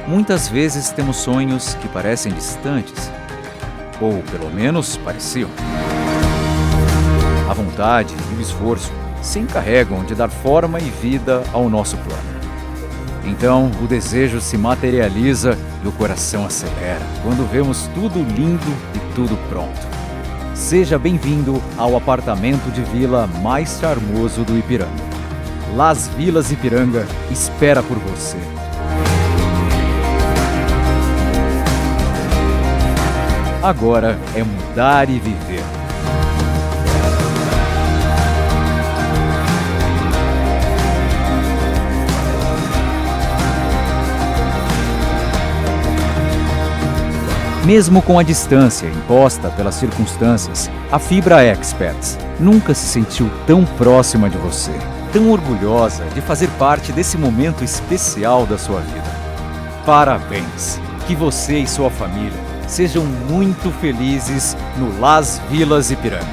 Muitas vezes temos sonhos que parecem distantes, ou pelo menos pareciam. A vontade e o esforço se encarregam de dar forma e vida ao nosso plano. Então, o desejo se materializa e o coração acelera quando vemos tudo lindo e tudo pronto. Seja bem-vindo ao apartamento de vila mais charmoso do Ipiranga. Las Vilas Ipiranga espera por você. Agora é mudar e viver. Mesmo com a distância imposta pelas circunstâncias, a Fibra Experts nunca se sentiu tão próxima de você, tão orgulhosa de fazer parte desse momento especial da sua vida. Parabéns! Que você e sua família sejam muito felizes no Las Vilas Ipiranga.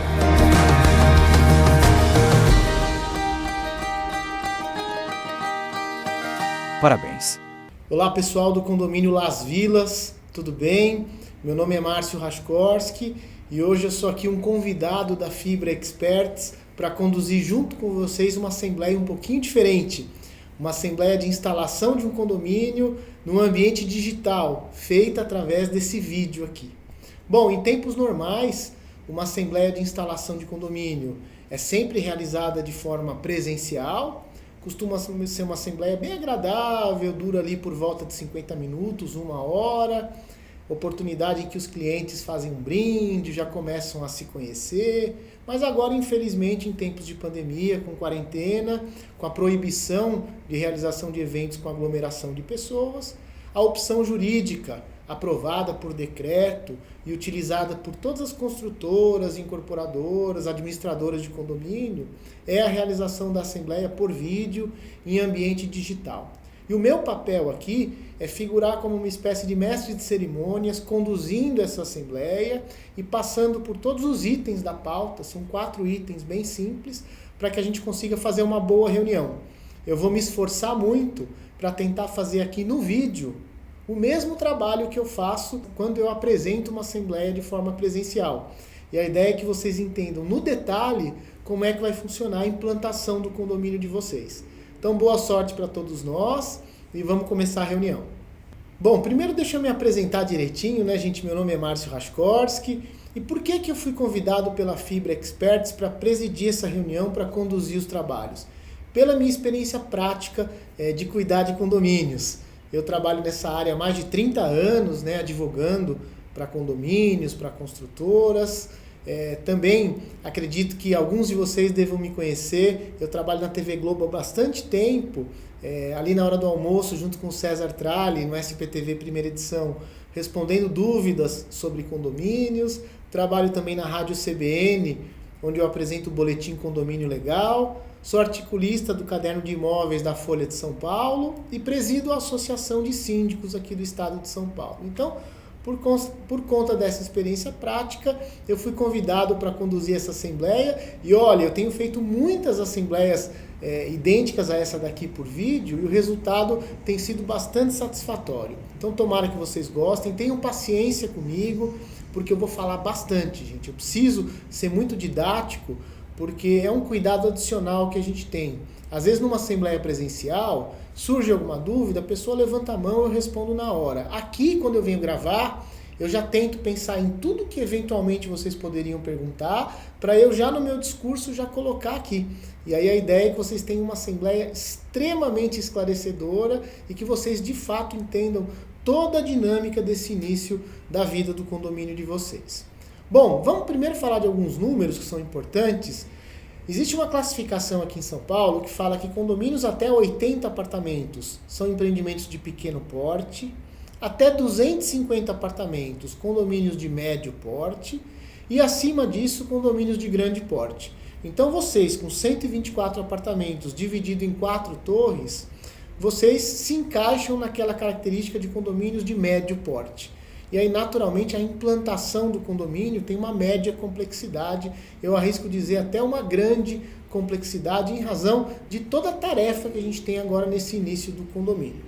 Parabéns! Olá pessoal do condomínio Las Vilas, tudo bem? Meu nome é Márcio Raskorski e hoje eu sou aqui um convidado da Fibra Experts para conduzir junto com vocês uma assembleia um pouquinho diferente. Uma assembleia de instalação de um condomínio num ambiente digital, feita através desse vídeo aqui. Bom, em tempos normais, uma assembleia de instalação de condomínio é sempre realizada de forma presencial, costuma ser uma assembleia bem agradável, dura ali por volta de 50 minutos, 1 hora, oportunidade em que os clientes fazem um brinde, já começam a se conhecer, mas agora, infelizmente, em tempos de pandemia, com quarentena, com a proibição de realização de eventos com aglomeração de pessoas, a opção jurídica aprovada por decreto e utilizada por todas as construtoras, incorporadoras, administradoras de condomínio, é a realização da assembleia por vídeo em ambiente digital. E o meu papel aqui é figurar como uma espécie de mestre de cerimônias, conduzindo essa assembleia e passando por todos os itens da pauta, são 4 itens bem simples, para que a gente consiga fazer uma boa reunião. Eu vou me esforçar muito para tentar fazer aqui no vídeo o mesmo trabalho que eu faço quando eu apresento uma assembleia de forma presencial. E a ideia é que vocês entendam no detalhe como é que vai funcionar a implantação do condomínio de vocês. Então, boa sorte para todos nós e vamos começar a reunião. Bom, primeiro deixa eu me apresentar direitinho, né, gente? Meu nome é Márcio Raskorski. E por que eu fui convidado pela Fibra Experts para presidir essa reunião, para conduzir os trabalhos? Pela minha experiência prática de cuidar de condomínios. Eu trabalho nessa área há mais de 30 anos, né, advogando para condomínios, para construtoras. Também acredito que alguns de vocês devam me conhecer. Eu trabalho na TV Globo há bastante tempo, ali na hora do almoço, junto com o César Tralli, no SPTV Primeira Edição, respondendo dúvidas sobre condomínios. Trabalho também na Rádio CBN, onde eu apresento o Boletim Condomínio Legal. Sou articulista do Caderno de Imóveis da Folha de São Paulo e presido a Associação de Síndicos aqui do Estado de São Paulo. Então, por conta dessa experiência prática, eu fui convidado para conduzir essa assembleia. E olha, eu tenho feito muitas assembleias idênticas a essa daqui por vídeo e o resultado tem sido bastante satisfatório. Então, tomara que vocês gostem, tenham paciência comigo, porque eu vou falar bastante, gente. Eu preciso ser muito didático, porque é um cuidado adicional que a gente tem. Às vezes, numa assembleia presencial, surge alguma dúvida, a pessoa levanta a mão e eu respondo na hora. Aqui, quando eu venho gravar, eu já tento pensar em tudo que eventualmente vocês poderiam perguntar, para eu já no meu discurso já colocar aqui. E aí a ideia é que vocês tenham uma assembleia extremamente esclarecedora e que vocês de fato entendam toda a dinâmica desse início da vida do condomínio de vocês. Bom, vamos primeiro falar de alguns números que são importantes. Existe uma classificação aqui em São Paulo que fala que condomínios até 80 apartamentos são empreendimentos de pequeno porte, até 250 apartamentos, condomínios de médio porte, e acima disso, condomínios de grande porte. Então vocês, com 124 apartamentos dividido em 4 torres, vocês se encaixam naquela característica de condomínios de médio porte. E aí, naturalmente, a implantação do condomínio tem uma média complexidade, eu arrisco dizer até uma grande complexidade, em razão de toda a tarefa que a gente tem agora nesse início do condomínio.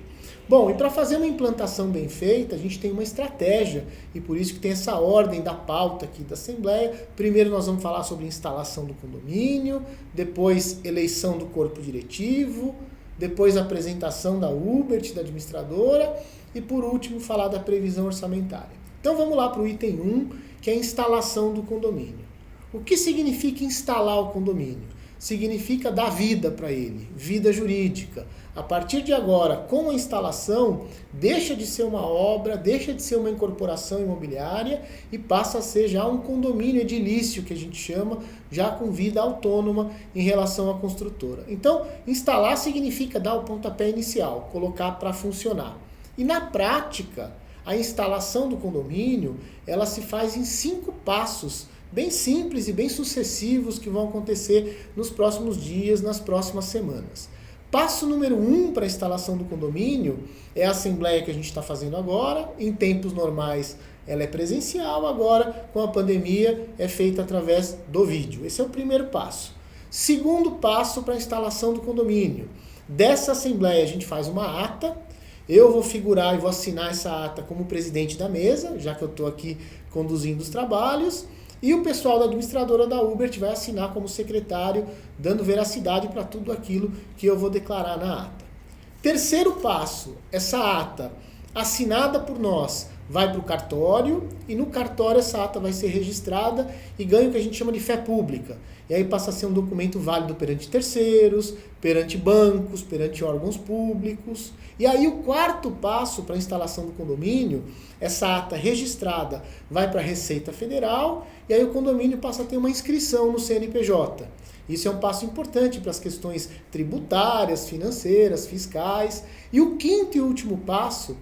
Bom, e para fazer uma implantação bem feita, a gente tem uma estratégia, e por isso que tem essa ordem da pauta aqui da Assembleia. Primeiro nós vamos falar sobre instalação do condomínio, depois eleição do corpo diretivo, depois apresentação da UBERT, da administradora, e por último falar da previsão orçamentária. Então vamos lá para o item 1, que é a instalação do condomínio. O que significa instalar o condomínio? Significa dar vida para ele, vida jurídica. A partir de agora, com a instalação, deixa de ser uma obra, deixa de ser uma incorporação imobiliária e passa a ser já um condomínio edilício, que a gente chama, já com vida autônoma em relação à construtora. Então, instalar significa dar o pontapé inicial, colocar para funcionar. E na prática, a instalação do condomínio, ela se faz em 5 passos, bem simples e bem sucessivos, que vão acontecer nos próximos dias, nas próximas semanas. Passo número 1 para a instalação do condomínio é a assembleia que a gente está fazendo agora. Em tempos normais ela é presencial, agora com a pandemia é feita através do vídeo. Esse é o primeiro passo. Segundo passo para a instalação do condomínio. Dessa assembleia a gente faz uma ata. Eu vou figurar e vou assinar essa ata como presidente da mesa, já que eu estou aqui conduzindo os trabalhos. E o pessoal da administradora da UBERT vai assinar como secretário, dando veracidade para tudo aquilo que eu vou declarar na ata. Terceiro passo, essa ata assinada por nós vai para o cartório, e no cartório essa ata vai ser registrada e ganha o que a gente chama de fé pública. E aí passa a ser um documento válido perante terceiros, perante bancos, perante órgãos públicos. E aí o quarto passo para a instalação do condomínio, essa ata registrada vai para a Receita Federal, e aí o condomínio passa a ter uma inscrição no CNPJ. Isso é um passo importante para as questões tributárias, financeiras, fiscais. E o quinto e último passo,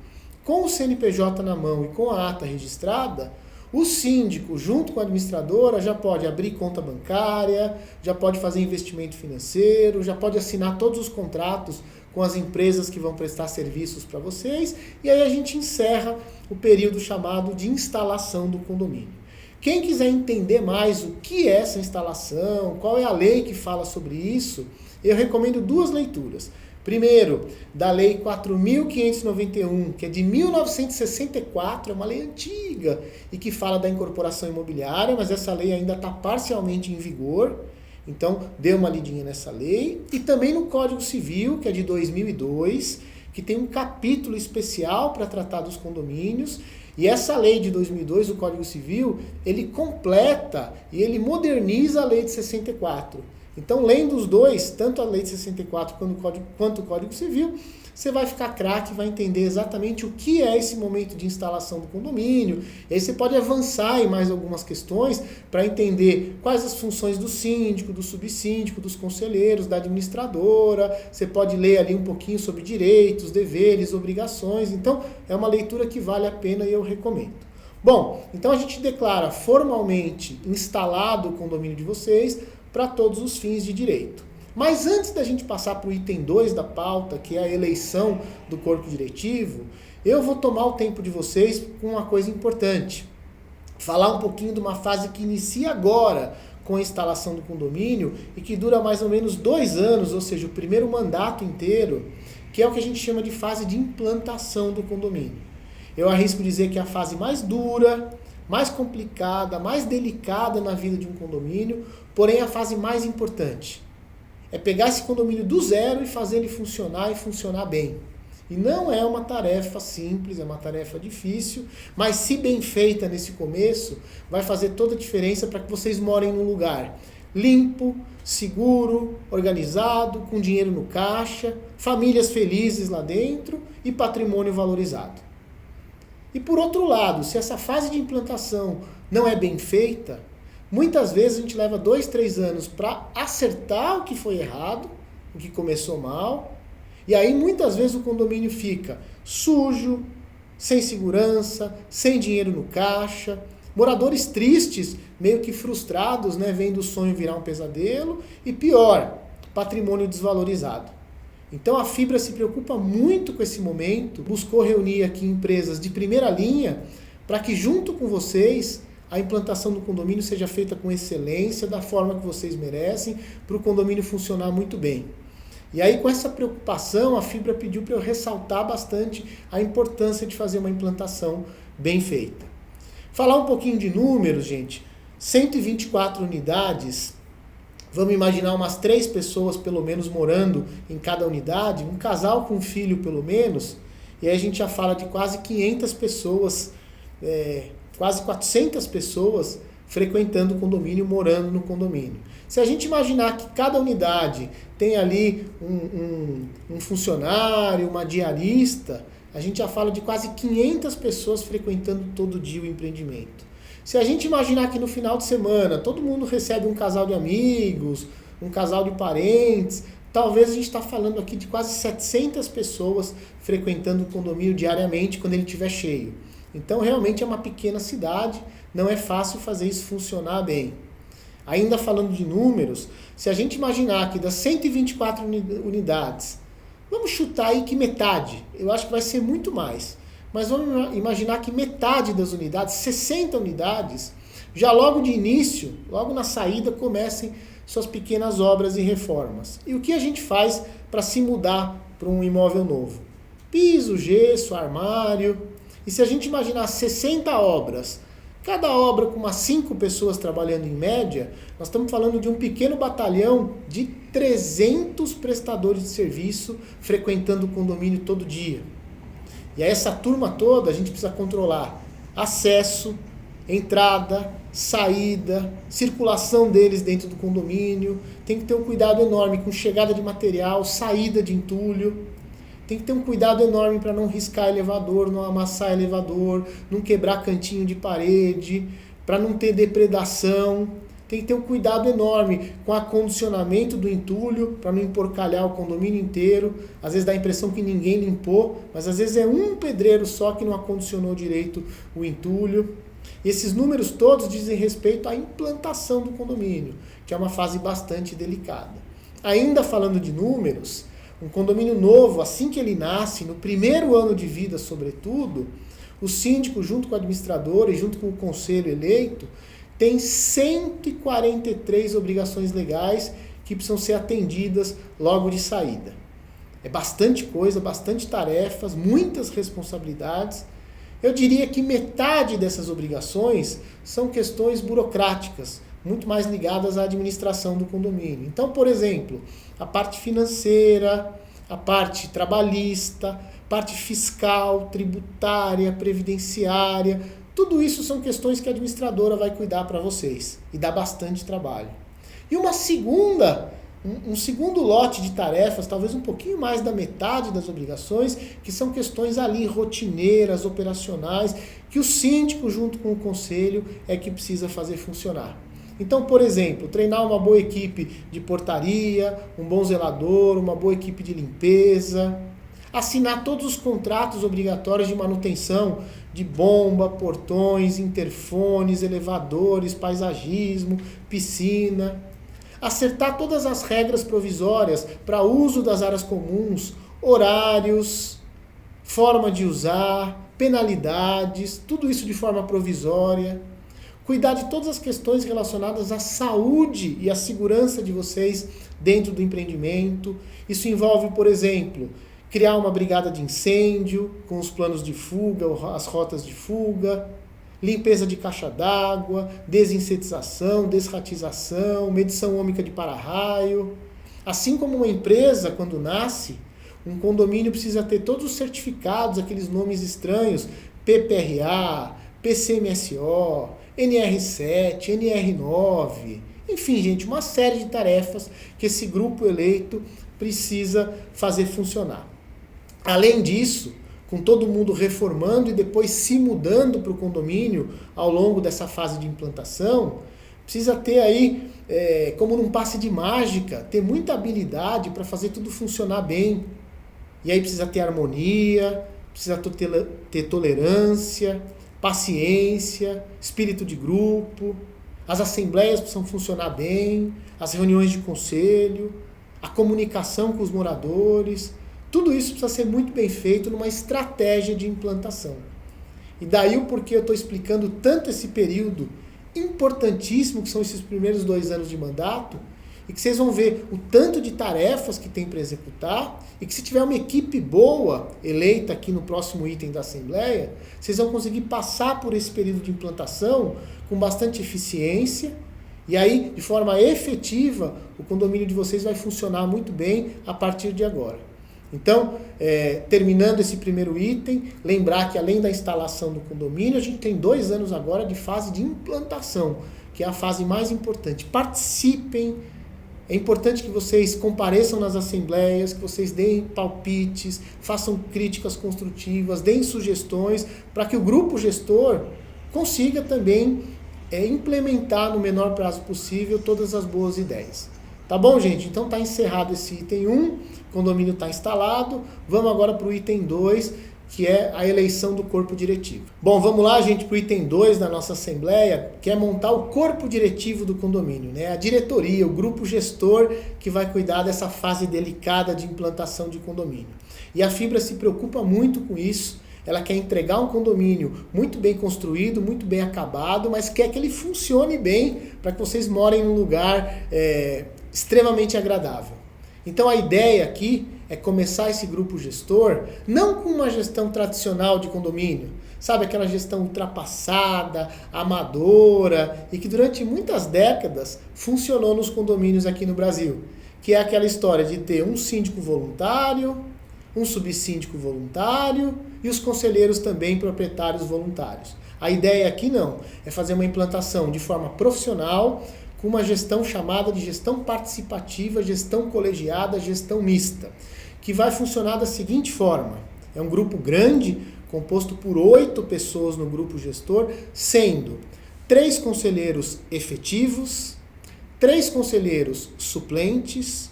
com o CNPJ na mão e com a ata registrada, o síndico, junto com a administradora, já pode abrir conta bancária, já pode fazer investimento financeiro, já pode assinar todos os contratos com as empresas que vão prestar serviços para vocês, e aí a gente encerra o período chamado de instalação do condomínio. Quem quiser entender mais o que é essa instalação, qual é a lei que fala sobre isso, eu recomendo 2 leituras. Primeiro, da Lei 4.591, que é de 1964, é uma lei antiga e que fala da incorporação imobiliária, mas essa lei ainda está parcialmente em vigor, então dê uma lidinha nessa lei. E também no Código Civil, que é de 2002, que tem um capítulo especial para tratar dos condomínios. E essa lei de 2002, o Código Civil, ele completa e ele moderniza a lei de 64. Então, lendo os dois, tanto a lei de 64 quanto o Código Civil, você vai ficar craque, vai entender exatamente o que é esse momento de instalação do condomínio. E aí você pode avançar em mais algumas questões para entender quais as funções do síndico, do subsíndico, dos conselheiros, da administradora. Você pode ler ali um pouquinho sobre direitos, deveres, obrigações. Então, é uma leitura que vale a pena e eu recomendo. Bom, então a gente declara formalmente instalado o condomínio de vocês para todos os fins de direito. Mas antes da gente passar para o item 2 da pauta, que é a eleição do corpo diretivo, eu vou tomar o tempo de vocês com uma coisa importante. Falar um pouquinho de uma fase que inicia agora com a instalação do condomínio e que dura mais ou menos 2 anos, ou seja, o primeiro mandato inteiro, que é o que a gente chama de fase de implantação do condomínio. Eu arrisco dizer que é a fase mais dura, mais complicada, mais delicada na vida de um condomínio, porém a fase mais importante. É pegar esse condomínio do zero e fazer ele funcionar e funcionar bem. E não é uma tarefa simples, é uma tarefa difícil, mas se bem feita nesse começo, vai fazer toda a diferença para que vocês morem num lugar limpo, seguro, organizado, com dinheiro no caixa, famílias felizes lá dentro e patrimônio valorizado. E por outro lado, se essa fase de implantação não é bem feita, muitas vezes a gente leva 2, 3 anos para acertar o que foi errado, o que começou mal, e aí muitas vezes o condomínio fica sujo, sem segurança, sem dinheiro no caixa, moradores tristes, meio que frustrados, né, vendo o sonho virar um pesadelo, e pior, patrimônio desvalorizado. Então a Fibra se preocupa muito com esse momento, buscou reunir aqui empresas de primeira linha para que junto com vocês a implantação do condomínio seja feita com excelência, da forma que vocês merecem, para o condomínio funcionar muito bem. E aí, com essa preocupação, a Fibra pediu para eu ressaltar bastante a importância de fazer uma implantação bem feita. Falar um pouquinho de números, gente. 124 unidades, vamos imaginar umas 3 pessoas pelo menos morando em cada unidade, um casal com um filho pelo menos, e aí a gente já fala de quase 500 pessoas, quase 400 pessoas frequentando o condomínio, morando no condomínio. Se a gente imaginar que cada unidade tem ali um funcionário, uma diarista, a gente já fala de quase 500 pessoas frequentando todo dia o empreendimento. Se a gente imaginar que no final de semana todo mundo recebe um casal de amigos, um casal de parentes, talvez a gente está falando aqui de quase 700 pessoas frequentando o condomínio diariamente quando ele estiver cheio. Então realmente é uma pequena cidade, não é fácil fazer isso funcionar bem. Ainda falando de números, se a gente imaginar que das 124 unidades, vamos chutar aí que metade, eu acho que vai ser muito mais, mas vamos imaginar que metade das unidades, 60 unidades, já logo de início, logo na saída, comecem suas pequenas obras e reformas. E o que a gente faz para se mudar para um imóvel novo? Piso, gesso, armário. E se a gente imaginar 60 obras, cada obra com umas 5 pessoas trabalhando em média, nós estamos falando de um pequeno batalhão de 300 prestadores de serviço frequentando o condomínio todo dia. E aí essa turma toda a gente precisa controlar acesso, entrada, saída, circulação deles dentro do condomínio. Tem que ter um cuidado enorme com chegada de material, saída de entulho. Tem que ter um cuidado enorme para não riscar elevador, não amassar elevador, não quebrar cantinho de parede, para não ter depredação. Tem que ter um cuidado enorme com o acondicionamento do entulho, para não emporcalhar o condomínio inteiro. Às vezes dá a impressão que ninguém limpou, mas às vezes é um pedreiro só que não acondicionou direito o entulho. E esses números todos dizem respeito à implantação do condomínio, que é uma fase bastante delicada. Ainda falando de números, um condomínio novo, assim que ele nasce, no primeiro ano de vida sobretudo, o síndico junto com a administradora e junto com o conselho eleito tem 143 obrigações legais que precisam ser atendidas logo de saída. É bastante coisa, bastante tarefas, muitas responsabilidades. Eu diria que metade dessas obrigações são questões burocráticas, muito mais ligadas à administração do condomínio. Então, por exemplo, a parte financeira, a parte trabalhista, parte fiscal, tributária, previdenciária, tudo isso são questões que a administradora vai cuidar para vocês e dá bastante trabalho. E um segundo lote de tarefas, talvez um pouquinho mais da metade das obrigações, que são questões ali rotineiras, operacionais, que o síndico junto com o conselho é que precisa fazer funcionar. Então, por exemplo, treinar uma boa equipe de portaria, um bom zelador, uma boa equipe de limpeza, assinar todos os contratos obrigatórios de manutenção de bomba, portões, interfones, elevadores, paisagismo, piscina, acertar todas as regras provisórias para uso das áreas comuns, horários, forma de usar, penalidades, tudo isso de forma provisória. Cuidar de todas as questões relacionadas à saúde e à segurança de vocês dentro do empreendimento. Isso envolve, por exemplo, criar uma brigada de incêndio, com os planos de fuga, as rotas de fuga, limpeza de caixa d'água, desinsetização, desratização, medição ômica de para-raio. Assim como uma empresa, quando nasce, um condomínio precisa ter todos os certificados, aqueles nomes estranhos, PPRA, PCMSO, NR7, NR9, enfim, gente, uma série de tarefas que esse grupo eleito precisa fazer funcionar. Além disso, com todo mundo reformando e depois se mudando para o condomínio ao longo dessa fase de implantação, precisa ter aí, como num passe de mágica, ter muita habilidade para fazer tudo funcionar bem. E aí precisa ter harmonia, precisa ter tolerância, paciência, espírito de grupo, as assembleias precisam funcionar bem, as reuniões de conselho, a comunicação com os moradores, tudo isso precisa ser muito bem feito numa estratégia de implantação. E daí o porquê eu estou explicando tanto esse período importantíssimo, que são esses primeiros 2 anos de mandato, e que vocês vão ver o tanto de tarefas que tem para executar e que se tiver uma equipe boa eleita aqui no próximo item da Assembleia, vocês vão conseguir passar por esse período de implantação com bastante eficiência e aí, de forma efetiva, o condomínio de vocês vai funcionar muito bem a partir de agora. Então, terminando esse primeiro item, lembrar que além da instalação do condomínio, a gente tem 2 anos agora de fase de implantação, que é a fase mais importante. Participem, é importante que vocês compareçam nas assembleias, que vocês deem palpites, façam críticas construtivas, deem sugestões, para que o grupo gestor consiga também implementar no menor prazo possível todas as boas ideias. Tá bom, gente? Então tá encerrado esse item 1, o condomínio está instalado. Vamos agora para o item 2, que é a eleição do corpo diretivo. Bom, vamos lá, gente, para o item 2 da nossa Assembleia, que é montar o corpo diretivo do condomínio, né? A diretoria, o grupo gestor que vai cuidar dessa fase delicada de implantação de condomínio. E a Fibra se preocupa muito com isso. Ela quer entregar um condomínio muito bem construído, muito bem acabado, mas quer que ele funcione bem para que vocês morem num lugar extremamente agradável. Então a ideia aqui é começar esse grupo gestor não com uma gestão tradicional de condomínio, sabe, aquela gestão ultrapassada, amadora e que durante muitas décadas funcionou nos condomínios aqui no Brasil, que é aquela história de ter um síndico voluntário, um subsíndico voluntário e os conselheiros também proprietários voluntários. A ideia aqui não, é fazer uma implantação de forma profissional, com uma gestão chamada de gestão participativa, gestão colegiada, gestão mista, que vai funcionar da seguinte forma. É um grupo grande, composto por 8 pessoas no grupo gestor, sendo 3 conselheiros efetivos, 3 conselheiros suplentes,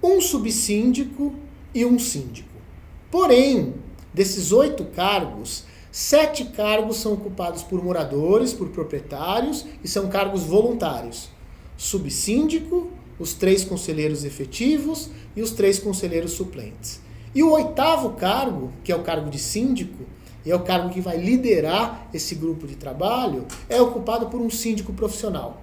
um subsíndico e um síndico. Porém, desses 8 cargos, 7 cargos são ocupados por moradores, por proprietários e são cargos voluntários. Subsíndico, os 3 conselheiros efetivos e os 3 conselheiros suplentes. E o 8º cargo, que é o cargo de síndico, e é o cargo que vai liderar esse grupo de trabalho, é ocupado por um síndico profissional.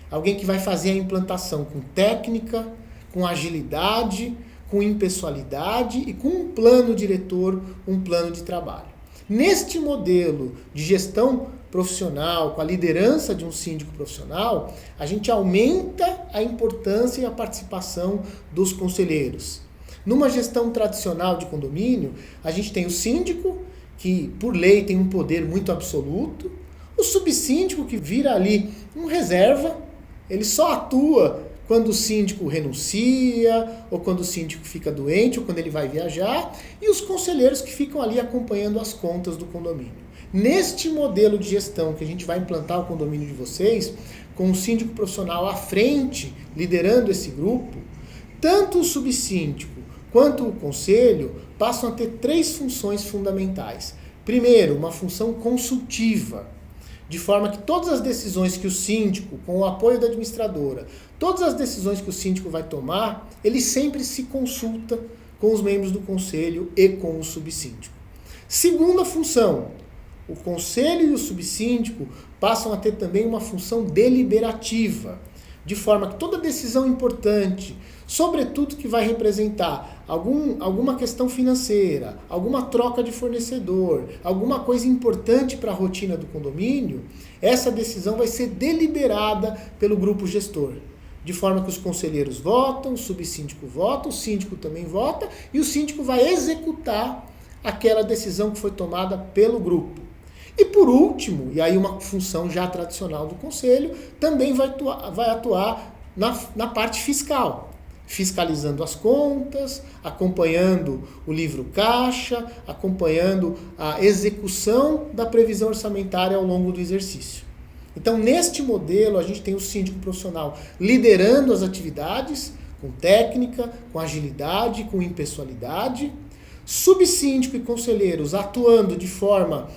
Alguém que vai fazer a implantação com técnica, com agilidade, com impessoalidade e com um plano diretor, um plano de trabalho. Neste modelo de gestão profissional, com a liderança de um síndico profissional, a gente aumenta a importância e a participação dos conselheiros. Numa gestão tradicional de condomínio, a gente tem o síndico, que por lei tem um poder muito absoluto, o subsíndico, que vira ali um reserva, ele só atua quando o síndico renuncia, ou quando o síndico fica doente, ou quando ele vai viajar, e os conselheiros que ficam ali acompanhando as contas do condomínio. Neste modelo de gestão que a gente vai implantar o condomínio de vocês, com o síndico profissional à frente, liderando esse grupo, tanto o subsíndico quanto o conselho passam a ter 3 funções fundamentais. Primeiro, uma função consultiva, de forma que todas as decisões que o síndico, com o apoio da administradora, todas as decisões que o síndico vai tomar, ele sempre se consulta com os membros do conselho e com o subsíndico. Segunda função, o conselho e o subsíndico passam a ter também uma função deliberativa, de forma que toda decisão importante, sobretudo que vai representar alguma questão financeira, alguma troca de fornecedor, alguma coisa importante para a rotina do condomínio, essa decisão vai ser deliberada pelo grupo gestor. De forma que os conselheiros votam, o subsíndico vota, o síndico também vota, e o síndico vai executar aquela decisão que foi tomada pelo grupo. E por último, e aí uma função já tradicional do conselho, também vai atuar na parte fiscal, fiscalizando as contas, acompanhando o livro caixa, acompanhando a execução da previsão orçamentária ao longo do exercício. Então, neste modelo, a gente tem o síndico profissional liderando as atividades, com técnica, com agilidade, com impessoalidade, subsíndico e conselheiros atuando de forma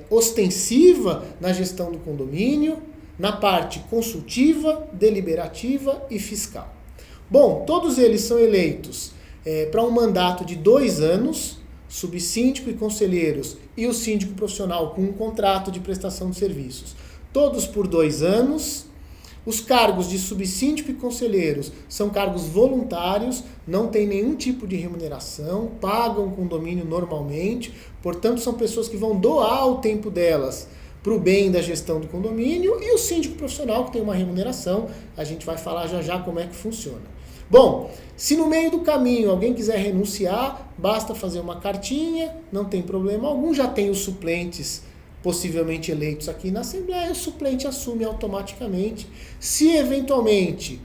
ostensiva na gestão do condomínio, na parte consultiva, deliberativa e fiscal. Bom, todos eles são eleitos para um mandato de 2 anos, subsíndico e conselheiros, e o síndico profissional com um contrato de prestação de serviços. Todos por 2 anos, Os cargos de subsíndico e conselheiros são cargos voluntários, não tem nenhum tipo de remuneração, pagam condomínio normalmente, portanto são pessoas que vão doar o tempo delas para o bem da gestão do condomínio, e o síndico profissional que tem uma remuneração, a gente vai falar já já como é que funciona. Bom, se no meio do caminho alguém quiser renunciar, basta fazer uma cartinha, não tem problema algum, já tem os suplentes possivelmente eleitos aqui na Assembleia, o suplente assume automaticamente. Se eventualmente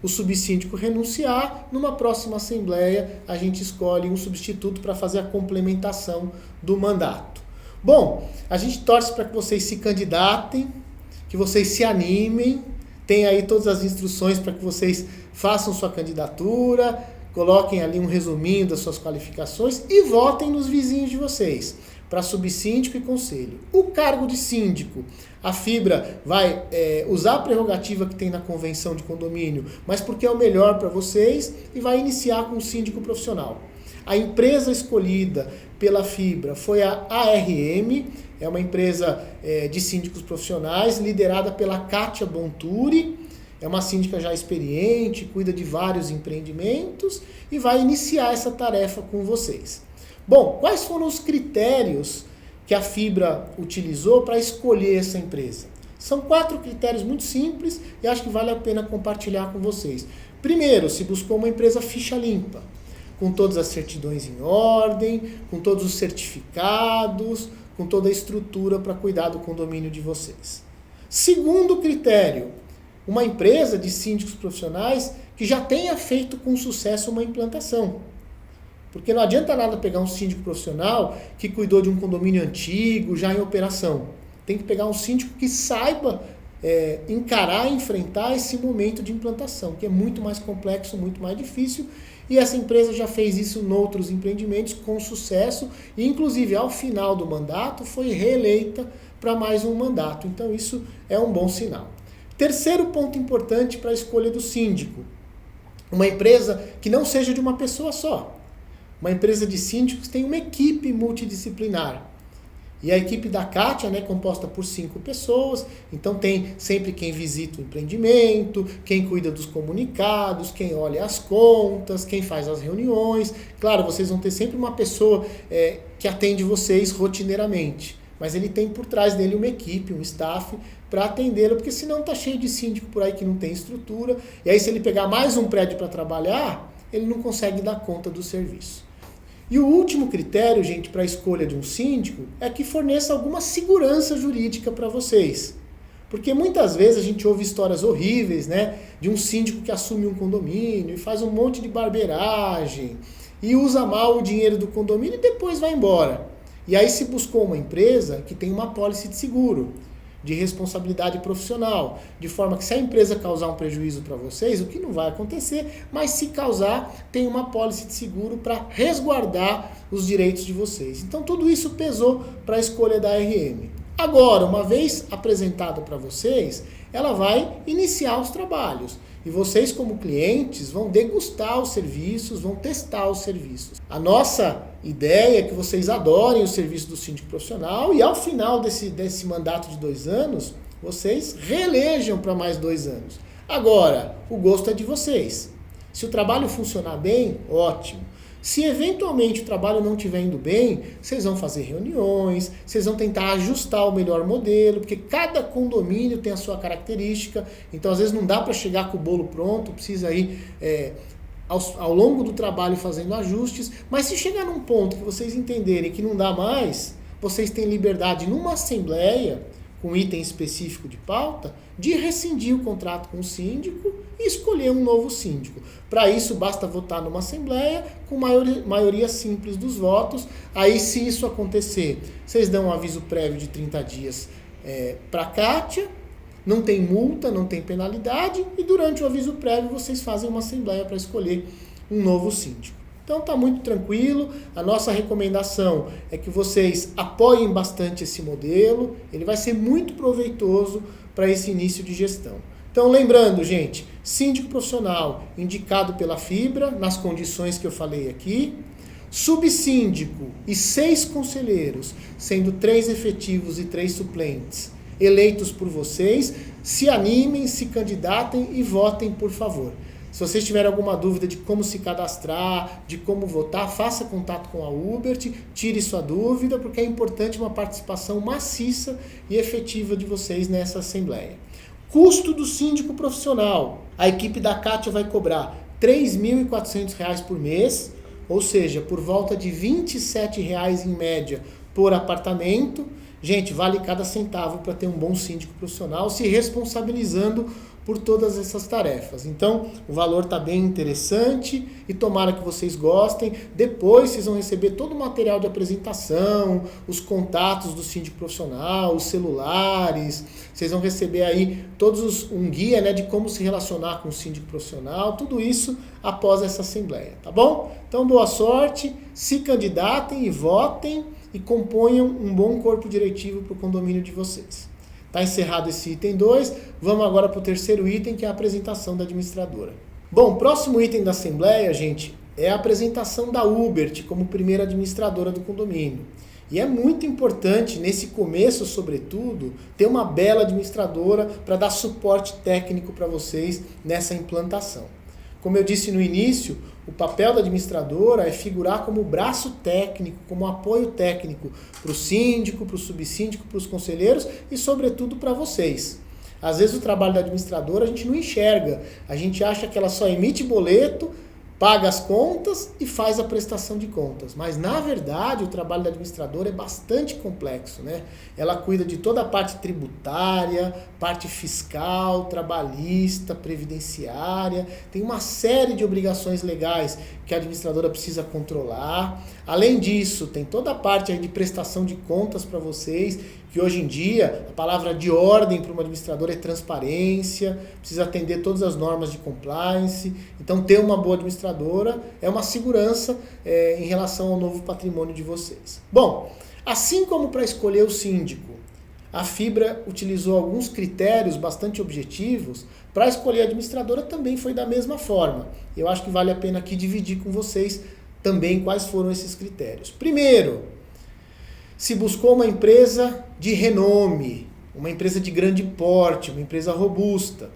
o subsíndico renunciar, numa próxima Assembleia a gente escolhe um substituto para fazer a complementação do mandato. Bom, a gente torce para que vocês se candidatem, que vocês se animem, tem aí todas as instruções para que vocês façam sua candidatura, coloquem ali um resuminho das suas qualificações e votem nos vizinhos de vocês, para subsíndico e conselho. O cargo de síndico, a Fibra vai usar a prerrogativa que tem na convenção de condomínio, mas porque é o melhor para vocês, e vai iniciar com o síndico profissional. A empresa escolhida pela Fibra foi a ARM, é uma empresa de síndicos profissionais, liderada pela Kátia Bonturi, é uma síndica já experiente, cuida de vários empreendimentos e vai iniciar essa tarefa com vocês. Bom, quais foram os critérios que a Fibra utilizou para escolher essa empresa? São 4 critérios muito simples e acho que vale a pena compartilhar com vocês. Primeiro, se buscou uma empresa ficha limpa, com todas as certidões em ordem, com todos os certificados, com toda a estrutura para cuidar do condomínio de vocês. Segundo critério, uma empresa de síndicos profissionais que já tenha feito com sucesso uma implantação. Porque não adianta nada pegar um síndico profissional que cuidou de um condomínio antigo, já em operação. Tem que pegar um síndico que saiba encarar e enfrentar esse momento de implantação, que é muito mais complexo, muito mais difícil. E essa empresa já fez isso em outros empreendimentos com sucesso. E, inclusive, ao final do mandato, foi reeleita para mais um mandato. Então, isso é um bom sinal. Terceiro ponto importante para a escolha do síndico. Uma empresa que não seja de uma pessoa só. Uma empresa de síndicos tem uma equipe multidisciplinar. E a equipe da Kátia é composta por 5 pessoas, então tem sempre quem visita o empreendimento, quem cuida dos comunicados, quem olha as contas, quem faz as reuniões. Claro, vocês vão ter sempre uma pessoa que atende vocês rotineiramente, mas ele tem por trás dele uma equipe, um staff para atendê-lo, porque senão está cheio de síndico por aí que não tem estrutura, e aí se ele pegar mais um prédio para trabalhar, ele não consegue dar conta do serviço. E o último critério, gente, para a escolha de um síndico é que forneça alguma segurança jurídica para vocês. Porque muitas vezes a gente ouve histórias horríveis, né? De um síndico que assume um condomínio e faz um monte de barbeiragem e usa mal o dinheiro do condomínio e depois vai embora. E aí se buscou uma empresa que tem uma apólice de seguro, de responsabilidade profissional, de forma que se a empresa causar um prejuízo para vocês, o que não vai acontecer, mas se causar, tem uma apólice de seguro para resguardar os direitos de vocês. Então tudo isso pesou para a escolha da RM. Agora, uma vez apresentada para vocês, ela vai iniciar os trabalhos. E vocês, como clientes, vão degustar os serviços, vão testar os serviços. A nossa ideia é que vocês adorem o serviço do síndico profissional e ao final desse mandato de 2 anos, vocês reelejam para mais 2 anos. Agora, o gosto é de vocês. Se o trabalho funcionar bem, ótimo. Se eventualmente o trabalho não estiver indo bem, vocês vão fazer reuniões, vocês vão tentar ajustar o melhor modelo, porque cada condomínio tem a sua característica, então às vezes não dá para chegar com o bolo pronto, precisa ir ao longo do trabalho fazendo ajustes, mas se chegar num ponto que vocês entenderem que não dá mais, vocês têm liberdade numa assembleia, com item específico de pauta, de rescindir o contrato com o síndico e escolher um novo síndico. Para isso, basta votar numa assembleia com maioria simples dos votos. Aí, se isso acontecer, vocês dão um aviso prévio de 30 dias para a Kátia, não tem multa, não tem penalidade, e durante o aviso prévio vocês fazem uma assembleia para escolher um novo síndico. Então está muito tranquilo, a nossa recomendação é que vocês apoiem bastante esse modelo, ele vai ser muito proveitoso para esse início de gestão. Então lembrando, gente, síndico profissional indicado pela Fibra, nas condições que eu falei aqui, subsíndico e 6 conselheiros, sendo 3 efetivos e 3 suplentes, eleitos por vocês. Se animem, se candidatem e votem, por favor. Se vocês tiverem alguma dúvida de como se cadastrar, de como votar, faça contato com a Ubert, tire sua dúvida, porque é importante uma participação maciça e efetiva de vocês nessa assembleia. Custo do síndico profissional. A equipe da Kátia vai cobrar R$ 3.400 por mês, ou seja, por volta de R$ 27 em média por apartamento. Gente, vale cada centavo para ter um bom síndico profissional, se responsabilizando por todas essas tarefas. Então, o valor está bem interessante e tomara que vocês gostem. Depois vocês vão receber todo o material de apresentação, os contatos do síndico profissional, os celulares. Vocês vão receber aí um guia, né, de como se relacionar com o síndico profissional. Tudo isso após essa assembleia, tá bom? Então, boa sorte, se candidatem e votem e componham um bom corpo diretivo para o condomínio de vocês. Está encerrado esse item 2, vamos agora para o terceiro item, que é a apresentação da administradora. Bom, o próximo item da Assembleia, gente, é a apresentação da Ubert como primeira administradora do condomínio. E é muito importante, nesse começo, sobretudo, ter uma bela administradora para dar suporte técnico para vocês nessa implantação. Como eu disse no início, o papel da administradora é figurar como braço técnico, como apoio técnico para o síndico, para o subsíndico, para os conselheiros e, sobretudo, para vocês. Às vezes o trabalho da administradora a gente não enxerga, a gente acha que ela só emite boleto, paga as contas e faz a prestação de contas. Mas, na verdade, o trabalho da administradora é bastante complexo, né? Ela cuida de toda a parte tributária, parte fiscal, trabalhista, previdenciária. Tem uma série de obrigações legais que a administradora precisa controlar. Além disso, tem toda a parte aí de prestação de contas para vocês, que hoje em dia a palavra de ordem para uma administradora é transparência, precisa atender todas as normas de compliance. Então, ter uma boa administradora é uma segurança em relação ao novo patrimônio de vocês. Bom, assim como para escolher o síndico, a Fibra utilizou alguns critérios bastante objetivos. Para escolher a administradora também foi da mesma forma. Eu acho que vale a pena aqui dividir com vocês também quais foram esses critérios. Primeiro, se buscou uma empresa de renome, uma empresa de grande porte, uma empresa robusta.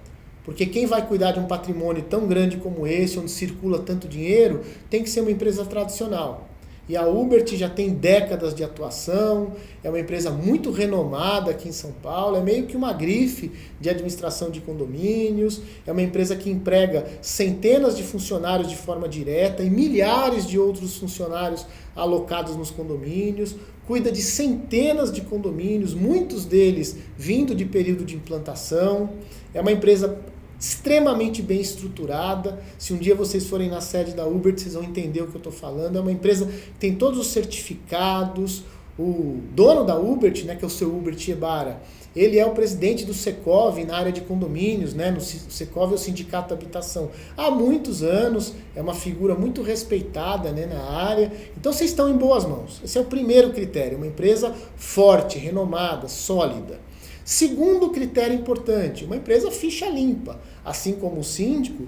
Porque quem vai cuidar de um patrimônio tão grande como esse, onde circula tanto dinheiro, tem que ser uma empresa tradicional. E a Ubert já tem décadas de atuação, é uma empresa muito renomada aqui em São Paulo, é meio que uma grife de administração de condomínios, é uma empresa que emprega centenas de funcionários de forma direta e milhares de outros funcionários alocados nos condomínios, cuida de centenas de condomínios, muitos deles vindo de período de implantação, é uma empresa extremamente bem estruturada. Se um dia vocês forem na sede da Ubert, vocês vão entender o que eu estou falando. É uma empresa que tem todos os certificados. O dono da Ubert, né, que é o seu Hubert Ibarra, ele é o presidente do Secov na área de condomínios, né? O Secov é o Sindicato da Habitação há muitos anos, é uma figura muito respeitada, né, na área. Então vocês estão em boas mãos. Esse é o primeiro critério, uma empresa forte, renomada, sólida. Segundo critério importante, uma empresa ficha limpa. Assim como o síndico,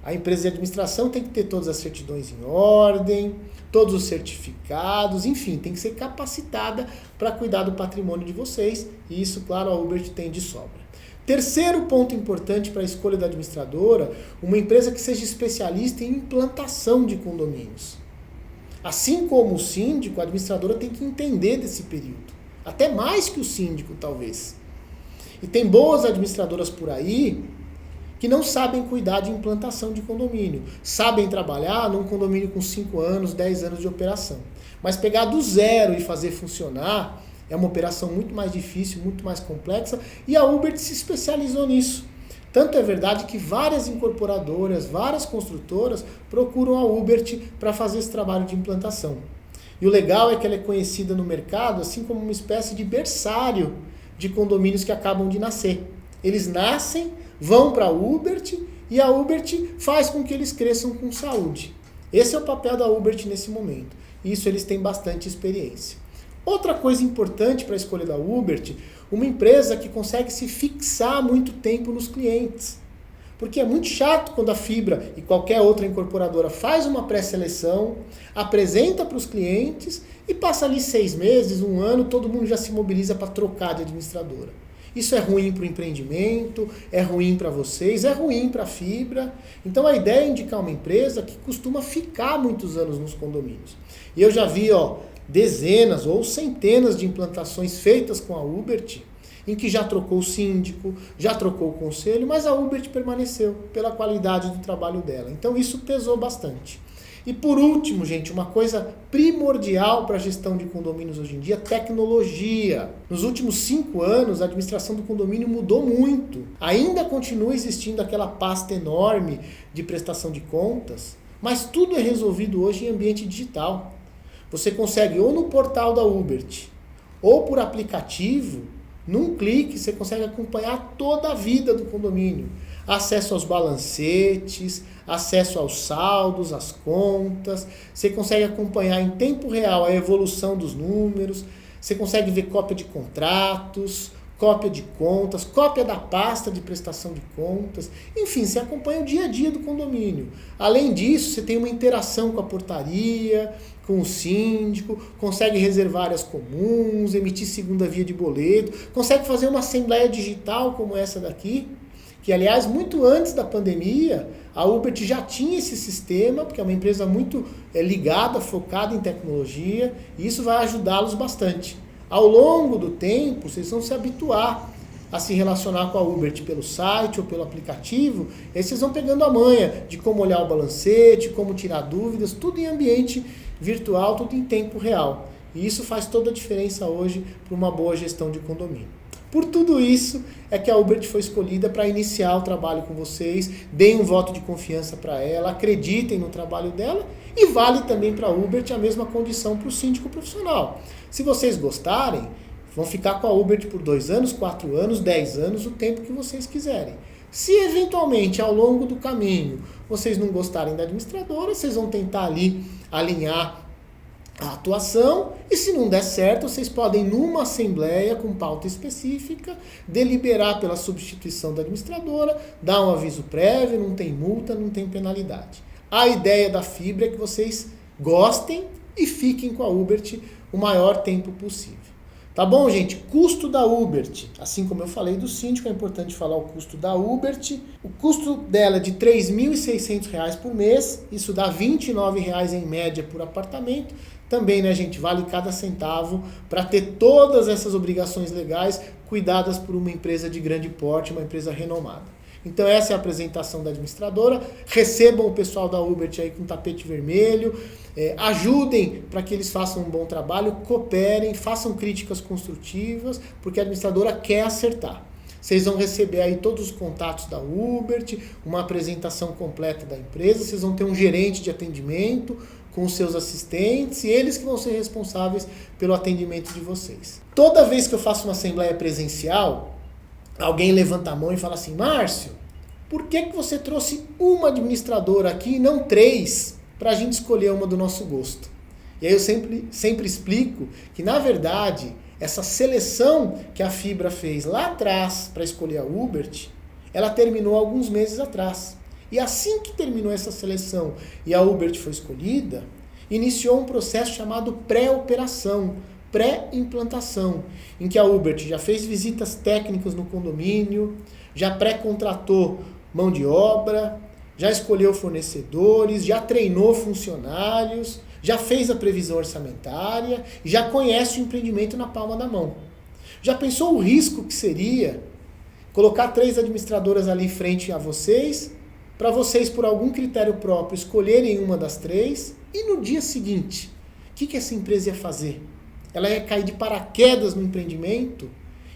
a empresa de administração tem que ter todas as certidões em ordem, todos os certificados, enfim, tem que ser capacitada para cuidar do patrimônio de vocês, e isso, claro, a Ubert tem de sobra. Terceiro ponto importante para a escolha da administradora, uma empresa que seja especialista em implantação de condomínios. Assim como o síndico, a administradora tem que entender desse período, até mais que o síndico, talvez. E tem boas administradoras por aí que não sabem cuidar de implantação de condomínio. Sabem trabalhar num condomínio com 5 anos, 10 anos de operação. Mas pegar do zero e fazer funcionar é uma operação muito mais difícil, muito mais complexa, e a Ubert se especializou nisso. Tanto é verdade que várias incorporadoras, várias construtoras procuram a Ubert para fazer esse trabalho de implantação. E o legal é que ela é conhecida no mercado assim como uma espécie de berçário de condomínios que acabam de nascer. Eles nascem, vão para a Ubert e a Ubert faz com que eles cresçam com saúde. Esse é o papel da Ubert nesse momento. Isso eles têm bastante experiência. Outra coisa importante para a escolha da Ubert, uma empresa que consegue se fixar muito tempo nos clientes. Porque é muito chato quando a Fibra e qualquer outra incorporadora faz uma pré-seleção, apresenta para os clientes e passa ali 6 meses, 1 ano, todo mundo já se mobiliza para trocar de administradora. Isso é ruim para o empreendimento, é ruim para vocês, é ruim para a fibra. Então a ideia é indicar uma empresa que costuma ficar muitos anos nos condomínios. E eu já vi dezenas ou centenas de implantações feitas com a Ubert, em que já trocou o síndico, já trocou o conselho, mas a Ubert permaneceu pela qualidade do trabalho dela. Então isso pesou bastante. E por último, gente, uma coisa primordial para a gestão de condomínios hoje em dia, tecnologia. Nos últimos 5 anos, a administração do condomínio mudou muito. Ainda continua existindo aquela pasta enorme de prestação de contas, mas tudo é resolvido hoje em ambiente digital. Você consegue ou no portal da Ubert, ou por aplicativo, num clique você consegue acompanhar toda a vida do condomínio. Acesso aos balancetes, acesso aos saldos, às contas, você consegue acompanhar em tempo real a evolução dos números, você consegue ver cópia de contratos, cópia de contas, cópia da pasta de prestação de contas, enfim, você acompanha o dia a dia do condomínio. Além disso, você tem uma interação com a portaria, com o síndico, consegue reservar áreas comuns, emitir segunda via de boleto, consegue fazer uma assembleia digital como essa daqui, que aliás, muito antes da pandemia, a Ubert já tinha esse sistema, porque é uma empresa muito ligada, focada em tecnologia, e isso vai ajudá-los bastante. Ao longo do tempo, vocês vão se habituar a se relacionar com a Ubert pelo site ou pelo aplicativo, e aí vocês vão pegando a manha de como olhar o balancete, como tirar dúvidas, tudo em ambiente virtual, tudo em tempo real. E isso faz toda a diferença hoje para uma boa gestão de condomínio. Por tudo isso é que a Ubert foi escolhida para iniciar o trabalho com vocês, deem um voto de confiança para ela, acreditem no trabalho dela e vale também para a Ubert a mesma condição para o síndico profissional. Se vocês gostarem, vão ficar com a Ubert por 2 anos, 4 anos, 10 anos, o tempo que vocês quiserem. Se eventualmente ao longo do caminho vocês não gostarem da administradora, vocês vão tentar ali alinhar a atuação, e se não der certo, vocês podem, numa assembleia com pauta específica, deliberar pela substituição da administradora, dar um aviso prévio, não tem multa, não tem penalidade. A ideia da fibra é que vocês gostem e fiquem com a Ubert o maior tempo possível. Tá bom, gente? Custo da Ubert. Assim como eu falei do síndico, é importante falar o custo da Ubert. O custo dela é de R$ 3.600 por mês. Isso dá R$ 29,00 em média por apartamento. Também, né, gente, vale cada centavo para ter todas essas obrigações legais cuidadas por uma empresa de grande porte, uma empresa renomada. Então essa é a apresentação da administradora. Recebam o pessoal da Ubert aí com tapete vermelho. Ajudem para que eles façam um bom trabalho, cooperem, façam críticas construtivas, porque a administradora quer acertar. Vocês vão receber aí todos os contatos da Ubert, uma apresentação completa da empresa, vocês vão ter um gerente de atendimento com os seus assistentes e eles que vão ser responsáveis pelo atendimento de vocês. Toda vez que eu faço uma assembleia presencial, alguém levanta a mão e fala assim: Márcio, por que você trouxe uma administradora aqui e não 3 para a gente escolher uma do nosso gosto? E aí eu sempre explico que, na verdade, essa seleção que a Fibra fez lá atrás para escolher a Ubert, ela terminou alguns meses atrás. E assim que terminou essa seleção e a Ubert foi escolhida, iniciou um processo chamado pré-operação, pré-implantação, em que a Ubert já fez visitas técnicas no condomínio, já pré-contratou mão de obra, já escolheu fornecedores, já treinou funcionários, já fez a previsão orçamentária e já conhece o empreendimento na palma da mão. Já pensou o risco que seria colocar 3 administradoras ali em frente a vocês, para vocês, por algum critério próprio, escolherem uma das 3 e no dia seguinte, o que essa empresa ia fazer? Ela ia cair de paraquedas no empreendimento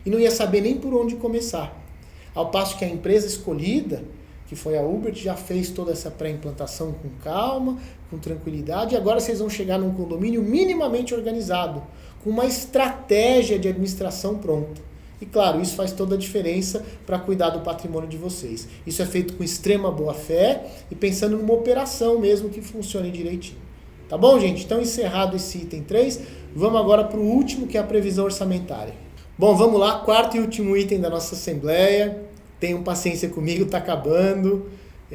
e não ia saber nem por onde começar. Ao passo que a empresa escolhida, que foi a Ubert, já fez toda essa pré-implantação com calma, com tranquilidade, e agora vocês vão chegar num condomínio minimamente organizado, com uma estratégia de administração pronta. E claro, isso faz toda a diferença para cuidar do patrimônio de vocês. Isso é feito com extrema boa fé e pensando numa operação mesmo que funcione direitinho. Tá bom, gente? Então, encerrado esse item 3, vamos agora para o último, que é a previsão orçamentária. Bom, vamos lá, 4º e último item da nossa assembleia. Tenham paciência comigo, está acabando.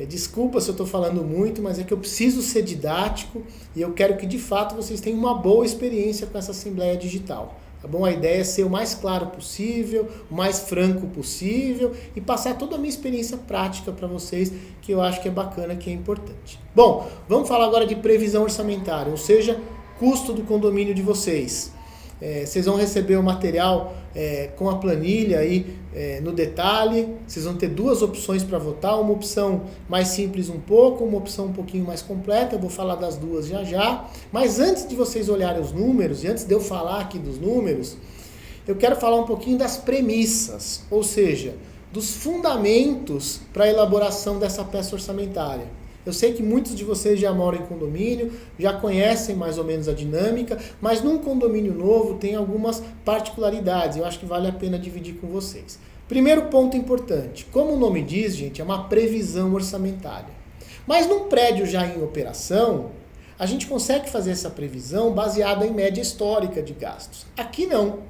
Desculpa se eu estou falando muito, mas é que eu preciso ser didático e eu quero que, de fato, vocês tenham uma boa experiência com essa assembleia digital. Tá bom? A ideia é ser o mais claro possível, o mais franco possível e passar toda a minha experiência prática para vocês, que eu acho que é bacana, que é importante. Bom, vamos falar agora de previsão orçamentária, ou seja, custo do condomínio de vocês. Vocês vão receber o material com a planilha aí no detalhe. Vocês vão ter duas opções para votar, uma opção mais simples um pouco, uma opção um pouquinho mais completa. Eu vou falar das duas já já. Mas antes de vocês olharem os números, e antes de eu falar aqui dos números, eu quero falar um pouquinho das premissas, ou seja, dos fundamentos para a elaboração dessa peça orçamentária. Eu sei que muitos de vocês já moram em condomínio, já conhecem mais ou menos a dinâmica, mas num condomínio novo tem algumas particularidades, eu acho que vale a pena dividir com vocês. Primeiro ponto importante, como o nome diz, gente, é uma previsão orçamentária. Mas num prédio já em operação, a gente consegue fazer essa previsão baseada em média histórica de gastos. Aqui não.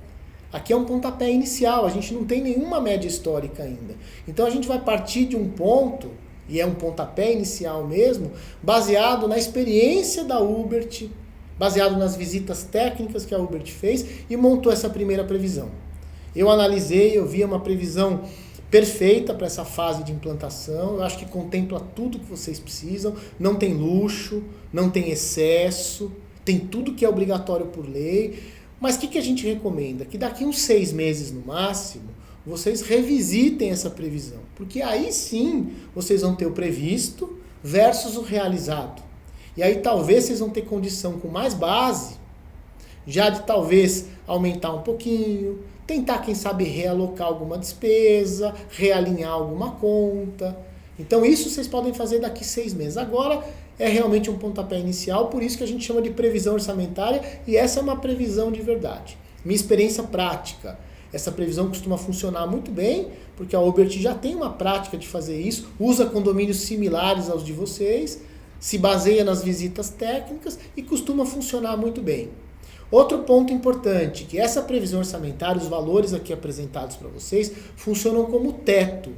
Aqui é um pontapé inicial, a gente não tem nenhuma média histórica ainda. Então a gente vai partir de um ponto, e é um pontapé inicial mesmo, baseado na experiência da Hubert, baseado nas visitas técnicas que a Hubert fez e montou essa primeira previsão. Eu analisei, eu vi uma previsão perfeita para essa fase de implantação, eu acho que contempla tudo que vocês precisam, não tem luxo, não tem excesso, tem tudo que é obrigatório por lei, mas o que a gente recomenda? Que daqui uns 6 meses no máximo, vocês revisitem essa previsão, porque aí sim vocês vão ter o previsto versus o realizado. E aí talvez vocês vão ter condição com mais base, já de talvez aumentar um pouquinho, tentar, quem sabe, realocar alguma despesa, realinhar alguma conta. Então isso vocês podem fazer daqui 6 meses. Agora é realmente um pontapé inicial, por isso que a gente chama de previsão orçamentária, e essa é uma previsão de verdade. Minha experiência prática. Essa previsão costuma funcionar muito bem, porque a Hubert já tem uma prática de fazer isso, usa condomínios similares aos de vocês, se baseia nas visitas técnicas e costuma funcionar muito bem. Outro ponto importante, que essa previsão orçamentária, os valores aqui apresentados para vocês, funcionam como teto.